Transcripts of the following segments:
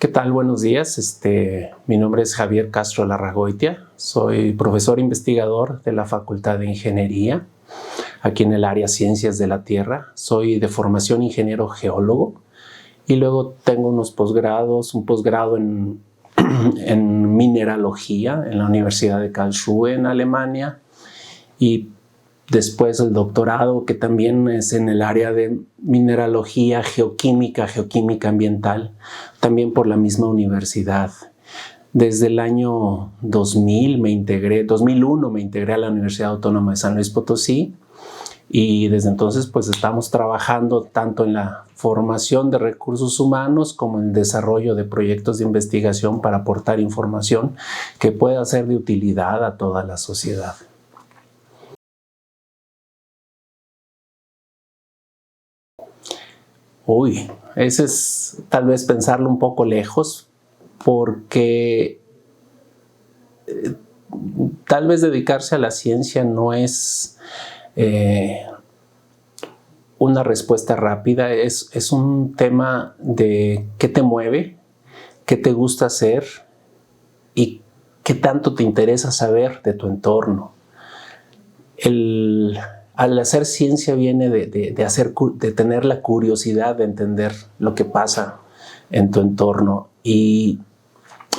¿Qué tal? Buenos días. Mi nombre es Javier Castro Larragoitia. Soy profesor investigador de la Facultad de Ingeniería, aquí en el área Ciencias de la Tierra. Soy de formación ingeniero geólogo y luego tengo unos posgrados, un posgrado en mineralogía en la Universidad de Karlsruhe en Alemania y después el doctorado, que también es en el área de mineralogía, geoquímica ambiental, también por la misma universidad. Desde el año 2001 me integré a la Universidad Autónoma de San Luis Potosí y desde entonces pues estamos trabajando tanto en la formación de recursos humanos como en el desarrollo de proyectos de investigación para aportar información que pueda ser de utilidad a toda la sociedad. Ese es tal vez pensarlo un poco lejos, porque tal vez dedicarse a la ciencia no es una respuesta rápida, es un tema de qué te mueve, qué te gusta hacer y qué tanto te interesa saber de tu entorno. Al hacer ciencia viene de tener la curiosidad de entender lo que pasa en tu entorno. Y,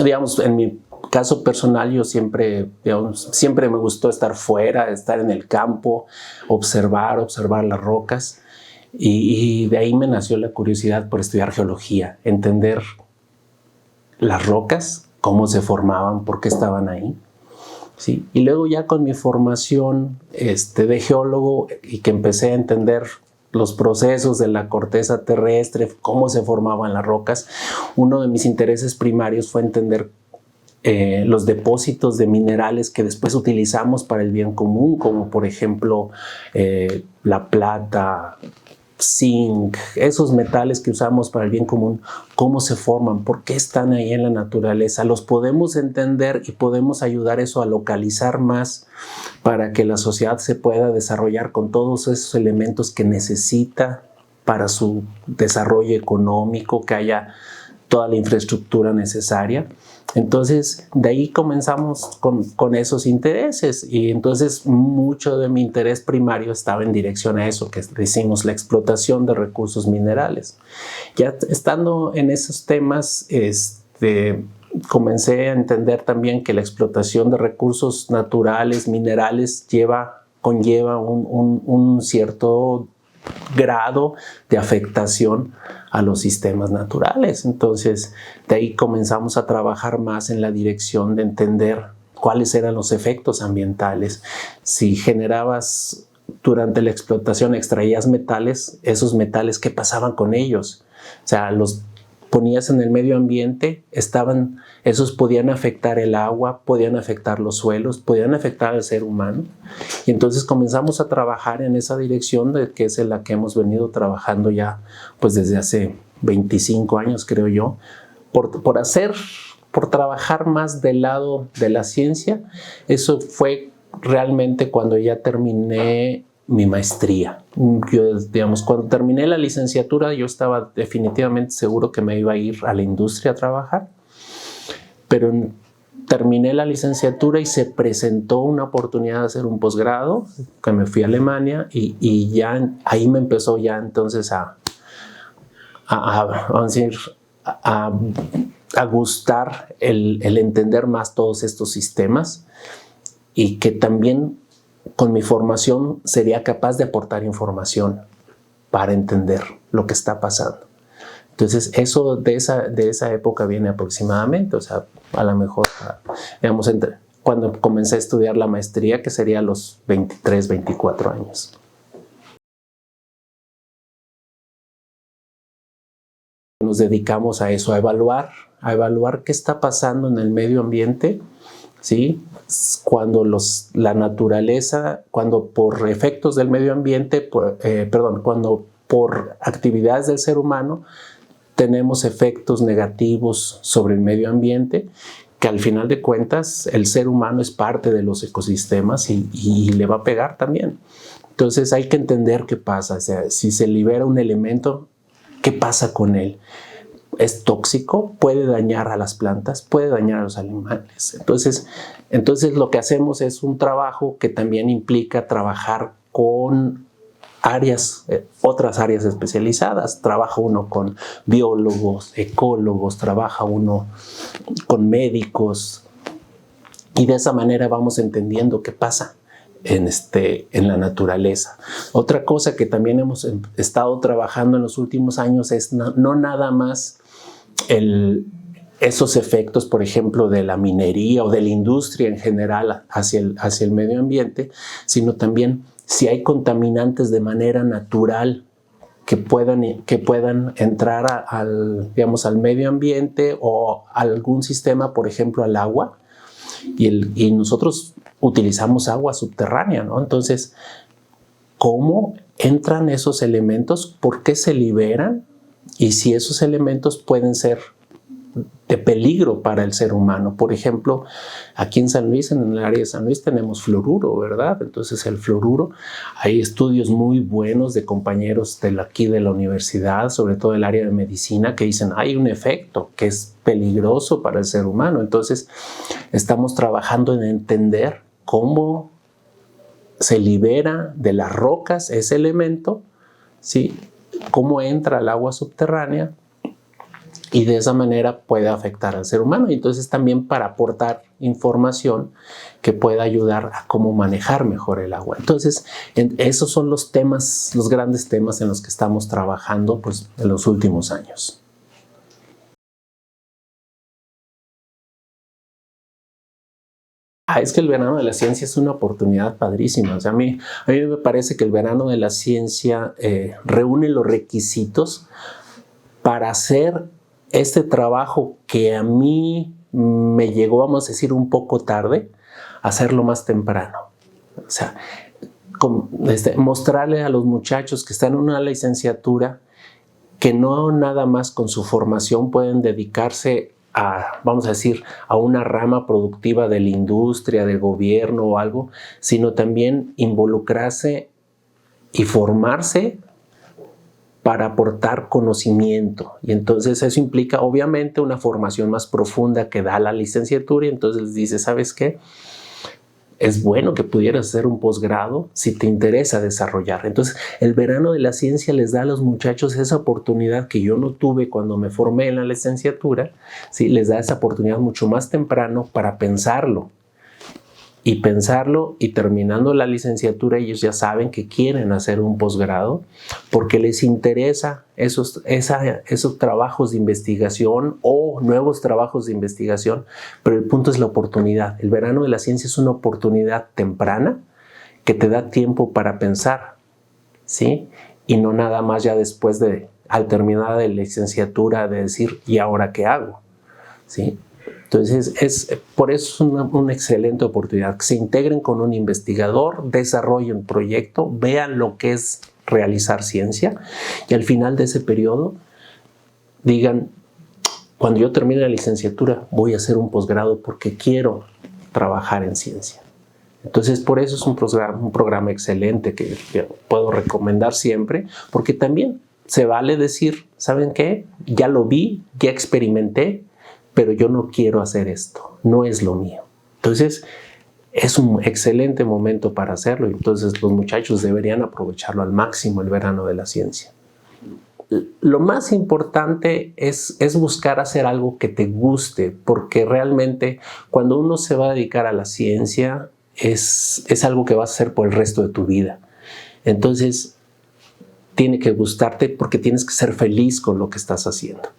digamos, en mi caso personal, yo siempre me gustó estar fuera, estar en el campo, observar las rocas. Y de ahí me nació la curiosidad por estudiar geología, entender las rocas, cómo se formaban, por qué estaban ahí. Sí, y luego ya con mi formación de geólogo y que empecé a entender los procesos de la corteza terrestre, cómo se formaban las rocas, uno de mis intereses primarios fue entender los depósitos de minerales que después utilizamos para el bien común, como por ejemplo la plata, zinc, esos metales que usamos para el bien común, cómo se forman, por qué están ahí en la naturaleza. Los podemos entender y podemos ayudar eso a localizar más para que la sociedad se pueda desarrollar con todos esos elementos que necesita para su desarrollo económico, que haya toda la infraestructura necesaria. Entonces, de ahí comenzamos con esos intereses y entonces mucho de mi interés primario estaba en dirección a eso, que decimos la explotación de recursos minerales. Ya estando en esos temas, comencé a entender también que la explotación de recursos naturales, minerales, conlleva un cierto grado de afectación a los sistemas naturales. Entonces, de ahí comenzamos a trabajar más en la dirección de entender cuáles eran los efectos ambientales. Si generabas durante la explotación, extraías metales, esos metales, ¿qué pasaban con ellos? O sea, los ponías en el medio ambiente, esos podían afectar el agua, podían afectar los suelos, podían afectar al ser humano. Y entonces comenzamos a trabajar en esa dirección, que es en la que hemos venido trabajando ya pues desde hace 25 años, creo yo, por trabajar más del lado de la ciencia. Eso fue realmente cuando ya terminé mi maestría. Cuando terminé la licenciatura, yo estaba definitivamente seguro que me iba a ir a la industria a trabajar, pero terminé la licenciatura y se presentó una oportunidad de hacer un posgrado, que me fui a Alemania y ya ahí me empezó ya entonces a gustar el entender más todos estos sistemas y que también con mi formación sería capaz de aportar información para entender lo que está pasando. Entonces, eso de esa época viene aproximadamente, o sea, a lo mejor, digamos, cuando comencé a estudiar la maestría, que sería a los 23, 24 años. Nos dedicamos a eso, a evaluar qué está pasando en el medio ambiente, ¿sí? Cuando la naturaleza, cuando por efectos del medio ambiente, cuando por actividades del ser humano tenemos efectos negativos sobre el medio ambiente, que al final de cuentas el ser humano es parte de los ecosistemas y le va a pegar también. Entonces hay que entender qué pasa, o sea, si se libera un elemento, ¿qué pasa con él? es tóxico, puede dañar a las plantas, puede dañar a los animales. Entonces lo que hacemos es un trabajo que también implica trabajar con otras áreas especializadas. Trabaja uno con biólogos, ecólogos, trabaja uno con médicos, y de esa manera vamos entendiendo qué pasa en la naturaleza. Otra cosa que también hemos estado trabajando en los últimos años es no nada más esos efectos, por ejemplo, de la minería o de la industria en general hacia el medio ambiente, sino también si hay contaminantes de manera natural que puedan entrar al medio ambiente o a algún sistema, por ejemplo, al agua, y nosotros utilizamos agua subterránea, ¿no? Entonces, ¿cómo entran esos elementos? ¿Por qué se liberan? Y si esos elementos pueden ser de peligro para el ser humano. Por ejemplo, aquí en San Luis, en el área de San Luis, tenemos fluoruro, ¿verdad? Entonces el fluoruro, hay estudios muy buenos de compañeros aquí de la universidad, sobre todo del área de medicina, que dicen hay un efecto que es peligroso para el ser humano. Entonces estamos trabajando en entender cómo se libera de las rocas ese elemento, ¿sí? Cómo entra al agua subterránea, y de esa manera puede afectar al ser humano. Y entonces también para aportar información que pueda ayudar a cómo manejar mejor el agua. Entonces, esos son los temas, los grandes temas en los que estamos trabajando pues, en los últimos años. Es que el verano de la ciencia es una oportunidad padrísima. O sea, a mí me parece que el verano de la ciencia reúne los requisitos para hacer este trabajo que a mí me llegó, vamos a decir, un poco tarde, hacerlo más temprano. O sea, mostrarle a los muchachos que están en una licenciatura que no nada más con su formación pueden dedicarse a, vamos a decir, a una rama productiva de la industria, del gobierno o algo, sino también involucrarse y formarse para aportar conocimiento. Y entonces eso implica obviamente una formación más profunda que da la licenciatura, y entonces les dice, ¿sabes qué? Es bueno que pudieras hacer un posgrado si te interesa desarrollar. Entonces el verano de la ciencia les da a los muchachos esa oportunidad que yo no tuve cuando me formé en la licenciatura, ¿sí? Les da esa oportunidad mucho más temprano para pensarlo. Y terminando la licenciatura ellos ya saben que quieren hacer un posgrado porque les interesa esos trabajos de investigación o nuevos trabajos de investigación, pero el punto es la oportunidad. El verano de la ciencia es una oportunidad temprana que te da tiempo para pensar, ¿sí? Y no nada más ya después al terminar la licenciatura de decir, ¿y ahora qué hago? ¿Sí? Entonces, por eso es una excelente oportunidad. Que se integren con un investigador, desarrollen un proyecto, vean lo que es realizar ciencia y al final de ese periodo digan, cuando yo termine la licenciatura voy a hacer un posgrado porque quiero trabajar en ciencia. Entonces, por eso es un programa excelente que puedo recomendar siempre, porque también se vale decir, ¿saben qué? Ya lo vi, ya experimenté, pero yo no quiero hacer esto, no es lo mío. Entonces, es un excelente momento para hacerlo. Entonces, los muchachos deberían aprovecharlo al máximo el verano de la ciencia. Lo más importante es buscar hacer algo que te guste, porque realmente cuando uno se va a dedicar a la ciencia, es algo que vas a hacer por el resto de tu vida. Entonces, tiene que gustarte porque tienes que ser feliz con lo que estás haciendo.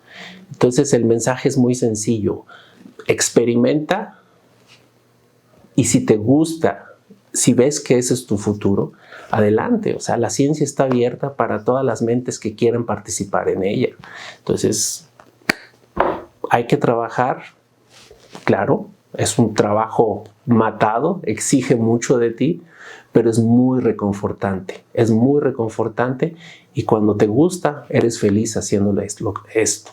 Entonces el mensaje es muy sencillo. Experimenta y si te gusta, si ves que ese es tu futuro, adelante. O sea, la ciencia está abierta para todas las mentes que quieran participar en ella. Entonces, hay que trabajar, claro, es un trabajo matado, exige mucho de ti, pero es muy reconfortante. Es muy reconfortante y cuando te gusta, eres feliz haciéndolo esto.